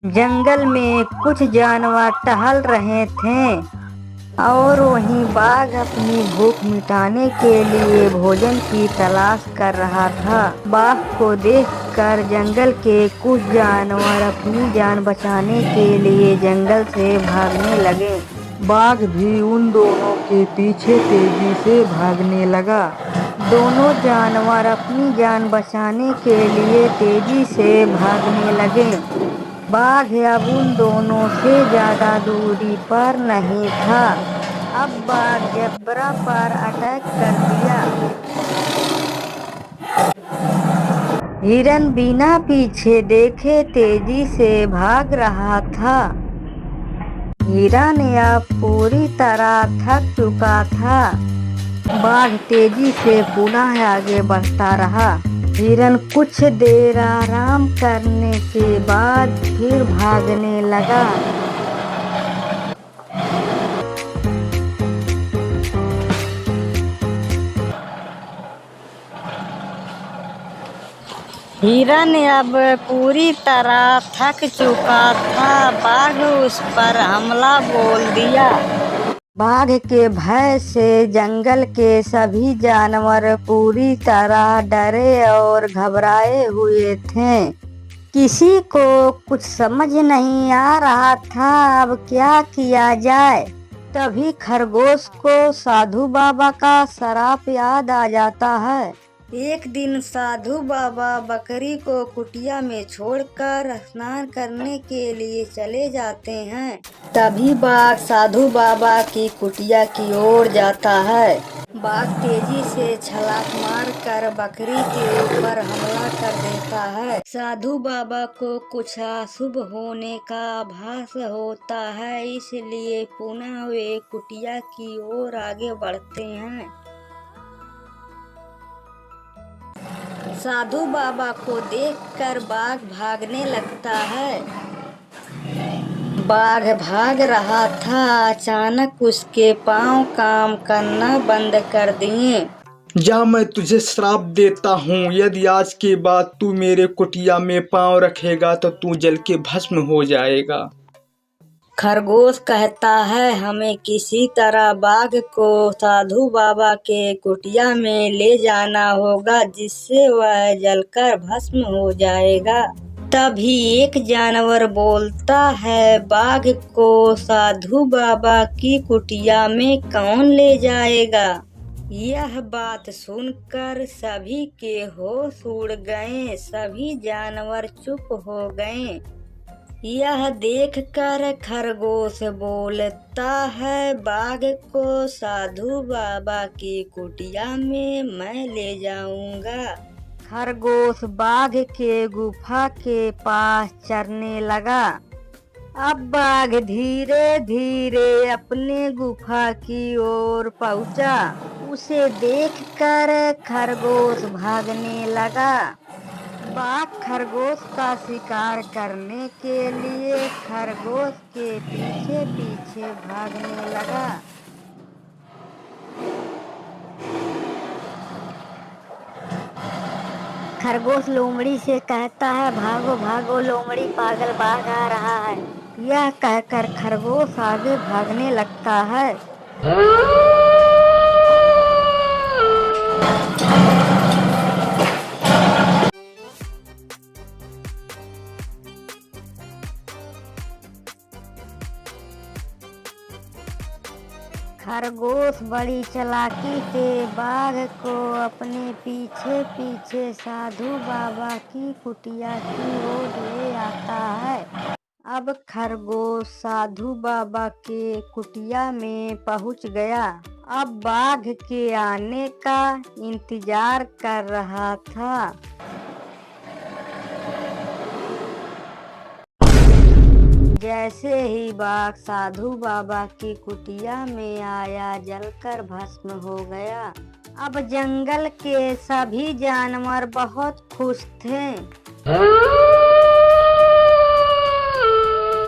जंगल में कुछ जानवर टहल रहे थे और वहीं बाघ अपनी भूख मिटाने के लिए भोजन की तलाश कर रहा था। बाघ को देखकर जंगल के कुछ जानवर अपनी जान बचाने के लिए जंगल से भागने लगे। बाघ भी उन दोनों के पीछे तेजी से भागने लगा। दोनों जानवर अपनी जान बचाने के लिए तेजी से भागने लगे। बाघ अब उन दोनों से ज्यादा दूरी पर नहीं था। अब बाघ ज़ेब्रा पर अटैक कर दिया। हिरन बिना पीछे देखे तेजी से भाग रहा था। हिरन अब पूरी तरह थक चुका था। बाघ तेजी से पुनः आगे बढ़ता रहा। हिरन कुछ देर आराम करने के बाद फिर भागने लगा। हिरन अब पूरी तरह थक चुका था। बाघ उस पर हमला बोल दिया। बाघ के भय से जंगल के सभी जानवर पूरी तरह डरे और घबराए हुए थे। किसी को कुछ समझ नहीं आ रहा था अब क्या किया जाए। तभी खरगोश को साधु बाबा का श्राप याद आ जाता है। एक दिन साधु बाबा बकरी को कुटिया में छोड़कर स्नान करने के लिए चले जाते हैं। तभी बाघ साधु बाबा की कुटिया की ओर जाता है। बाघ तेजी से छलांग मारकर बकरी के ऊपर हमला कर देता है। साधु बाबा को कुछ अशुभ होने का आभास होता है, इसलिए पुनः वे कुटिया की ओर आगे बढ़ते हैं। साधु बाबा को देखकर बाघ भागने लगता है। बाघ भाग रहा था, अचानक उसके पांव काम करना बंद कर दिए। जा, मैं तुझे श्राप देता हूँ। यदि आज के बाद तू मेरे कुटिया में पांव रखेगा तो तू जल के भस्म हो जाएगा। खरगोश कहता है, हमें किसी तरह बाघ को साधु बाबा के कुटिया में ले जाना होगा, जिससे वह जलकर भस्म हो जाएगा। तभी एक जानवर बोलता है, बाघ को साधु बाबा की कुटिया में कौन ले जाएगा। यह बात सुनकर सभी के होश उड़ गए। सभी जानवर चुप हो गए। यह देखकर खरगोश बोलता है, बाघ को साधु बाबा की कुटिया में मैं ले जाऊंगा। खरगोश बाघ के गुफा के पास चरने लगा। अब बाघ धीरे धीरे अपने गुफा की ओर पहुंचा। उसे देखकर खरगोश भागने लगा। बाघ खरगोश का शिकार करने के लिए खरगोश के पीछे पीछे भागने लगा। खरगोश लोमड़ी से कहता है, भागो भागो लोमड़ी, पागल बाघ आ रहा है। यह कहकर खरगोश आगे भागने लगता है। खरगोश बड़ी चालाकी से बाघ को अपने पीछे पीछे साधु बाबा की कुटिया की ओर ले आता है। अब खरगोश साधु बाबा के कुटिया में पहुंच गया। अब बाघ के आने का इंतजार कर रहा था। जैसे ही बाघ साधु बाबा की कुटिया में आया, जलकर भस्म हो गया। अब जंगल के सभी जानवर बहुत खुश थे।